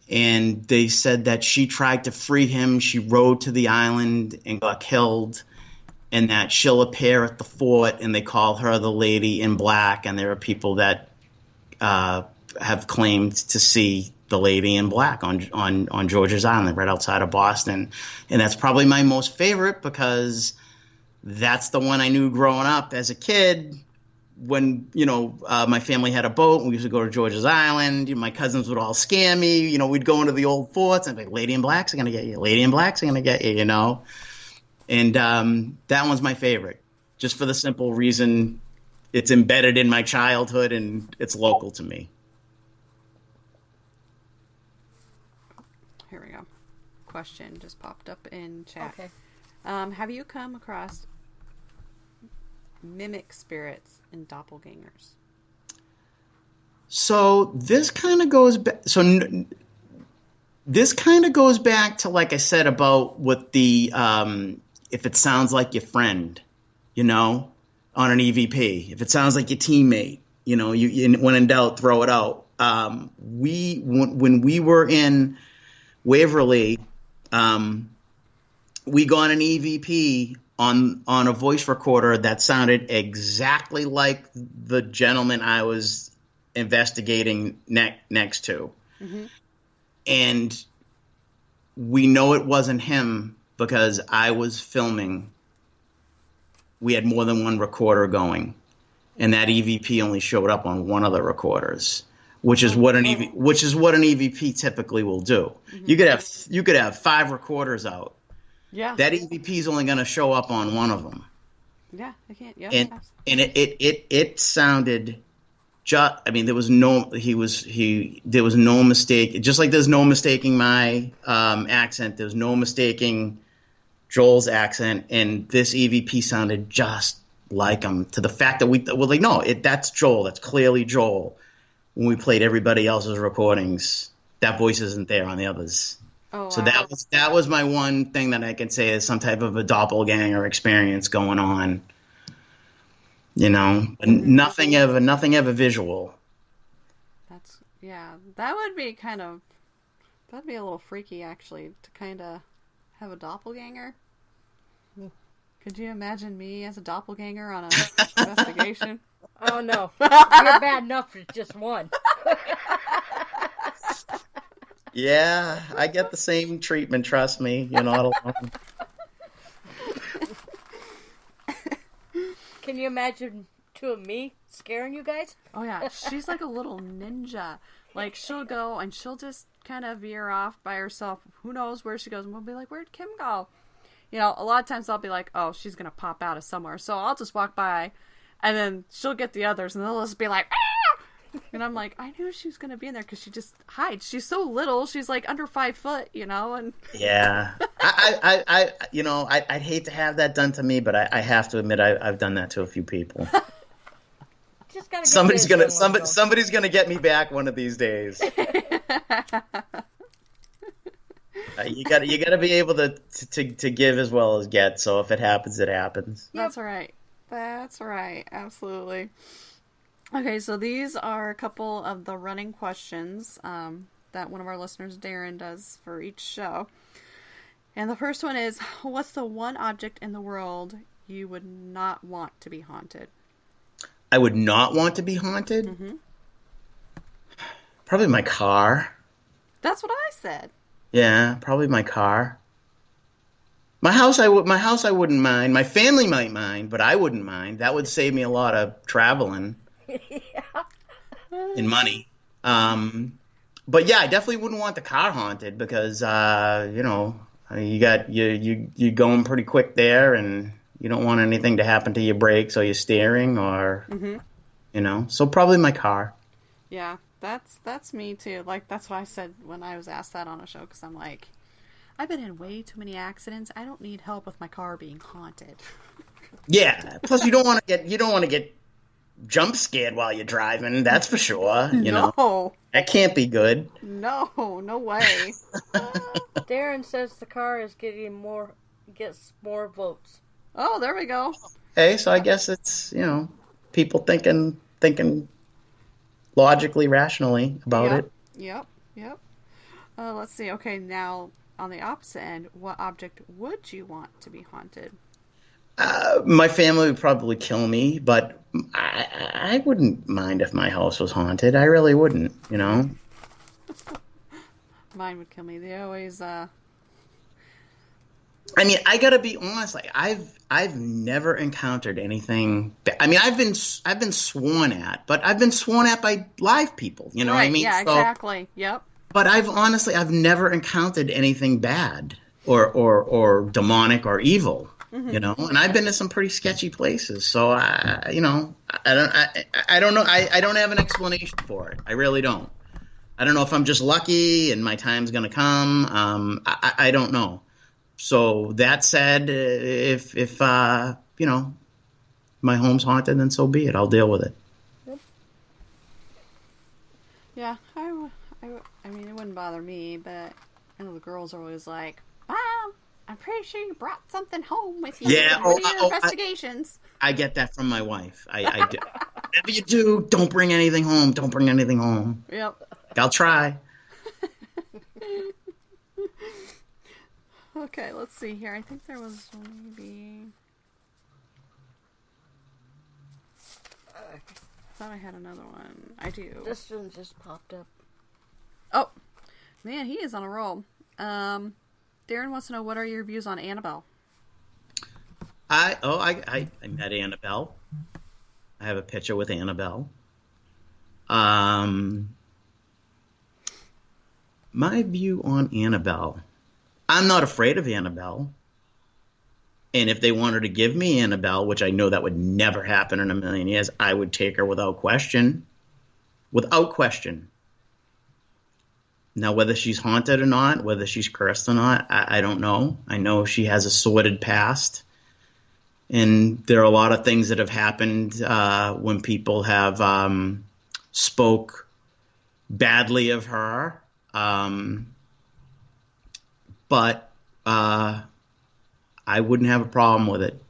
and they said that she tried to free him. She rode to the island and got killed, and that she'll appear at the fort, and they call her the Lady in Black, and there are people that have claimed to see the Lady in Black on George's Island, right outside of Boston. And that's probably my most favorite because that's the one I knew growing up as a kid. When, my family had a boat and we used to go to George's Island, my cousins would all scare me. We'd go into the old forts and be like, Lady in Black's going to get you. Lady in Black's going to get you, And that one's my favorite, just for the simple reason it's embedded in my childhood and it's local to me. Here we go. Question just popped up in chat. Okay. Have you come across mimic spirits and doppelgangers? So this kind of goes back. This kind of goes back to, like I said, about what the if it sounds like your friend, on an EVP. If it sounds like your teammate, when in doubt, throw it out. When we were in Waverly, we got an EVP on a voice recorder that sounded exactly like the gentleman I was investigating next to. And we know it wasn't him because I was filming. We had more than one recorder going, and that EVP only showed up on one of the recorders, which is what an EVP typically will do. You could have 5 recorders out. Yeah. That EVP is only going to show up on one of them. Yeah, I can't. Yeah. And it sounded there was no mistake. Just like there's no mistaking my accent, there's no mistaking Joel's accent, and this EVP sounded just like him, to the fact that we're like, no, that's Joel. That's clearly Joel. When we played everybody else's recordings, that voice isn't there on the others. Oh, wow. So that was my one thing that I could say is some type of a doppelganger experience going on. But nothing ever visual. That would be that'd be a little freaky, actually, to kind of have a doppelganger. Could you imagine me as a doppelganger on an investigation? Oh, no. You're bad enough for just one. Yeah, I get the same treatment, trust me. You're not alone. Can you imagine two of me scaring you guys? Oh yeah, she's like a little ninja. Like she'll go and she'll just kind of veer off by herself. Who knows where she goes? And we'll be like, "Where'd Kim go?" You know, a lot of times I'll be like, "Oh, she's gonna pop out of somewhere," so I'll just walk by, and then she'll get the others, and they'll just be like, "Ah!" And I'm like, I knew she was gonna be in there because she just hides. She's so little. She's like under 5 foot, you know. And Yeah, I'd hate to have that done to me, but I have to admit I've done that to a few people. Just gotta get Somebody's gonna get me back one of these days. You gotta be able to give as well as get. So if it happens, it happens. That's right. That's right. Absolutely. Okay, so these are a couple of the running questions that one of our listeners, Darren, does for each show. And the first one is, what's the one object in the world you would not want to be haunted? I would not want to be haunted? Mm-hmm. Probably my car. That's what I said. Yeah, probably my car. My house I wouldn't mind. My family might mind, but I wouldn't mind. That would save me a lot of traveling. In money. But yeah, I definitely wouldn't want the car haunted because you're going pretty quick there and you don't want anything to happen to your brakes or your steering or so probably my car. Yeah, that's me too. Like that's what I said when I was asked that on a show because I'm like, I've been in way too many accidents. I don't need help with my car being haunted. Yeah. Plus you don't want to get jump scared while you're driving, that's for sure. You know, that can't be good. No way. Darren says the car is gets more votes. Oh, there we go. Okay, so I guess it's people thinking logically, rationally about it. Yep. Let's see. Okay, now on the opposite end, what object would you want to be haunted? My family would probably kill me, but I wouldn't mind if my house was haunted. I really wouldn't, Mine would kill me. They always. I mean, I gotta be honest. Like, I've never encountered anything. I mean, I've been sworn at, but I've been sworn at by live people. You know what I mean? Yeah, exactly. Yep. But I've never encountered anything bad or demonic or evil. Mm-hmm. And I've been to some pretty sketchy places. So I don't know. I don't have an explanation for it. I really don't. I don't know if I'm just lucky and my time's going to come. I don't know. So that said, if my home's haunted, then so be it. I'll deal with it. Yep. Yeah, I mean, it wouldn't bother me, but I know the girls are always like, "Wow, I'm pretty sure you brought something home with you." Yeah. Investigations. I get that from my wife. I do. Whatever you do, don't bring anything home. Don't bring anything home. Yep. I'll try. Okay, let's see here. I think there was maybe. I thought I had another one. I do. This one just popped up. Oh, man, he is on a roll. Darren wants to know, what are your views on Annabelle? I met Annabelle. I have a picture with Annabelle. My view on Annabelle. I'm not afraid of Annabelle. And if they wanted to give me Annabelle, which I know that would never happen in a million years, I would take her without question. Without question. Now, whether she's haunted or not, whether she's cursed or not, I don't know. I know she has a sordid past. And there are a lot of things that have happened when people have spoke badly of her. But I wouldn't have a problem with it.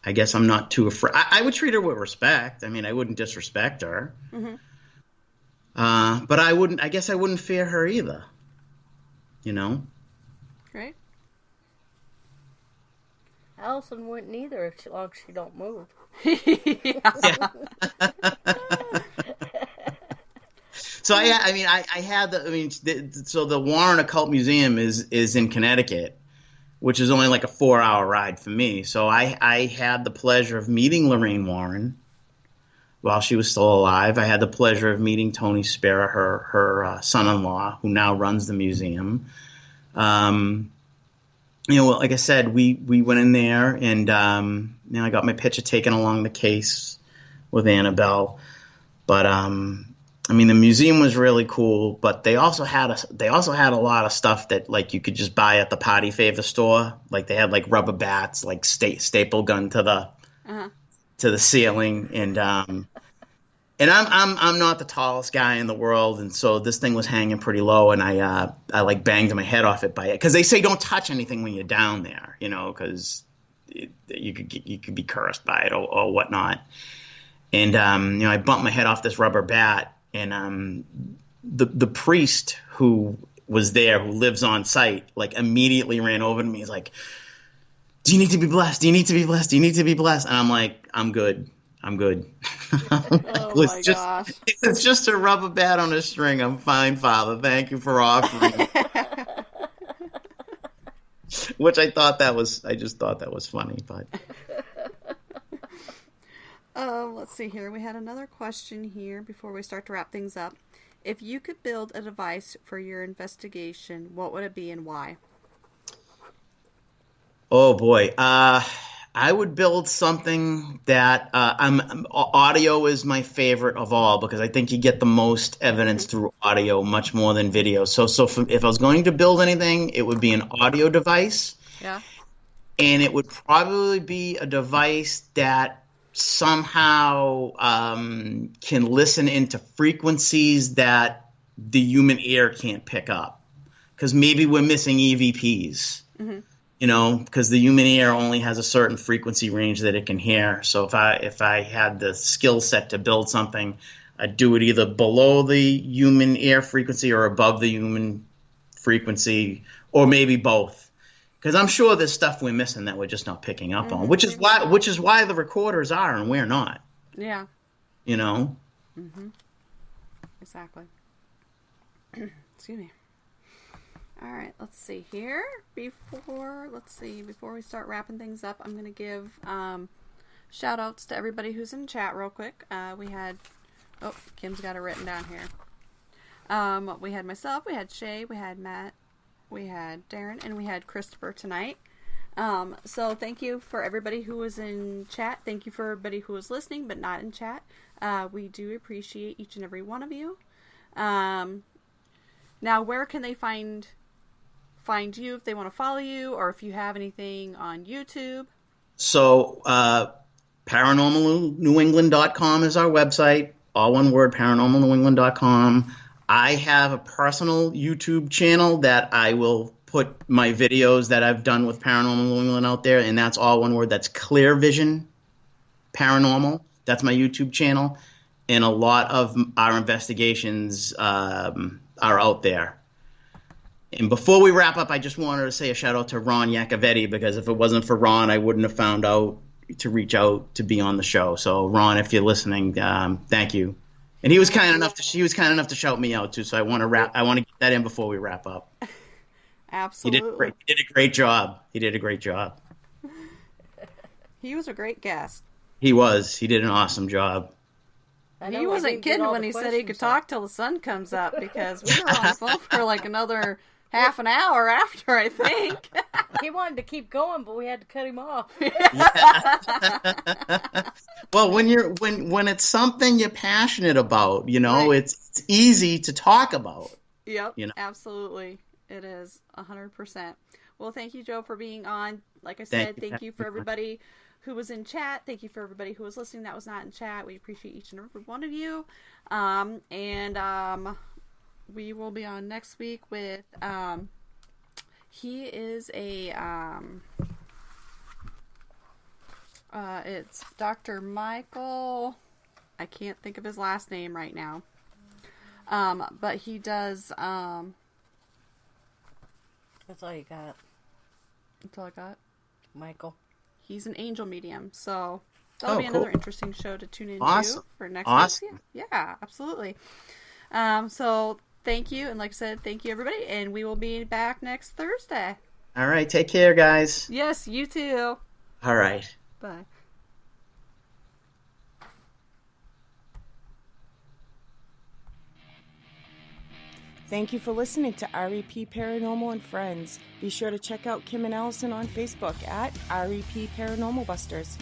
I guess I'm not too afraid. I would treat her with respect. I mean, I wouldn't disrespect her. Mm-hmm. But I guess I wouldn't fear her either. Great. Allison wouldn't either as long as she don't move. Yeah. So I had so the Warren Occult Museum is in Connecticut, which is only like a 4-hour ride for me. So I had the pleasure of meeting Lorraine Warren while she was still alive. I had the pleasure of meeting Tony Spera, her son-in-law, who now runs the museum. Like I said, we went in there, and I got my picture taken along the case with Annabelle. But the museum was really cool, but they also had a lot of stuff that like you could just buy at the Party Favor store. Like they had like rubber bats, like staple gun to the ceiling, and I'm not the tallest guy in the world, and so this thing was hanging pretty low, and I like banged my head off it because they say don't touch anything when you're down there, because you could be cursed by it or whatnot. And I bumped my head off this rubber bat. And the priest who was there, who lives on site, like immediately ran over to me. He's like, "Do you need to be blessed? Do you need to be blessed? Do you need to be blessed?" And I'm like, "I'm good. I'm good." Oh my gosh! It's just a rubber bat on a string. I'm fine, Father. Thank you for offering. Which I just thought that was funny, but. Let's see here. We had another question here before we start to wrap things up. If you could build a device for your investigation, what would it be and why? Oh boy. I would build something that audio is my favorite of all, because I think you get the most evidence through audio much more than video. So if I was going to build anything, it would be an audio device. Yeah. And it would probably be a device that somehow can listen into frequencies that the human ear can't pick up, because maybe we're missing EVPs, because the human ear only has a certain frequency range that it can hear. So if I had the skill set to build something, I'd do it either below the human ear frequency or above the human frequency, or maybe both. Because I'm sure there's stuff we're missing that we're just not picking up on, which is why the recorders are and we're not. Yeah. Exactly. Excuse me. All right, let's see here. Before we start wrapping things up, I'm going to give shout outs to everybody who's in chat real quick. Kim's got it written down here. We had myself, we had Shay, we had Matt, we had Darren, and we had Christopher tonight. So thank you for everybody who was in chat. Thank you for everybody who was listening but not in chat. We do appreciate each and every one of you. Now, where can they find you if they want to follow you, or if you have anything on YouTube? So paranormalnewengland.com is our website. All one word, paranormalnewengland.com. I have a personal YouTube channel that I will put my videos that I've done with Paranormal New England out there, and that's all one word. That's Clear Vision Paranormal. That's my YouTube channel, and a lot of our investigations are out there. And before we wrap up, I just wanted to say a shout out to Ron Iacovetti, because if it wasn't for Ron, I wouldn't have found out to reach out to be on the show. So Ron, if you're listening, thank you. And he was kind enough to shout me out too. So I want to get that in before we wrap up. Absolutely. He did a great job. He was a great guest. He was. He did an awesome job. He wasn't kidding when he said he could talk till the sun comes up, because we were on the phone for like another half an hour after, I think. He wanted to keep going, but we had to cut him off. Well, when it's something you're passionate about, right. It's easy to talk about. Yep, absolutely. It is 100%. Well, thank you, Joe, for being on. Like I said, thank you for everybody who was in chat. Thank you for everybody who was listening that was not in chat. We appreciate each and every one of you. We will be on next week with he is a it's Dr. Michael. I can't think of his last name right now. But he does That's all you got. That's all I got. Michael. He's an angel medium, so that'll be another interesting show to tune into Awesome. for next Awesome. week. Yeah, absolutely. So thank you, and like I said, thank you everybody, and we will be back next Thursday. All right. Take care, guys. Yes, you too. All right. Bye. Thank you for listening to REP Paranormal and Friends. Be sure to check out Kim and Allison on Facebook at REP Paranormal Busters.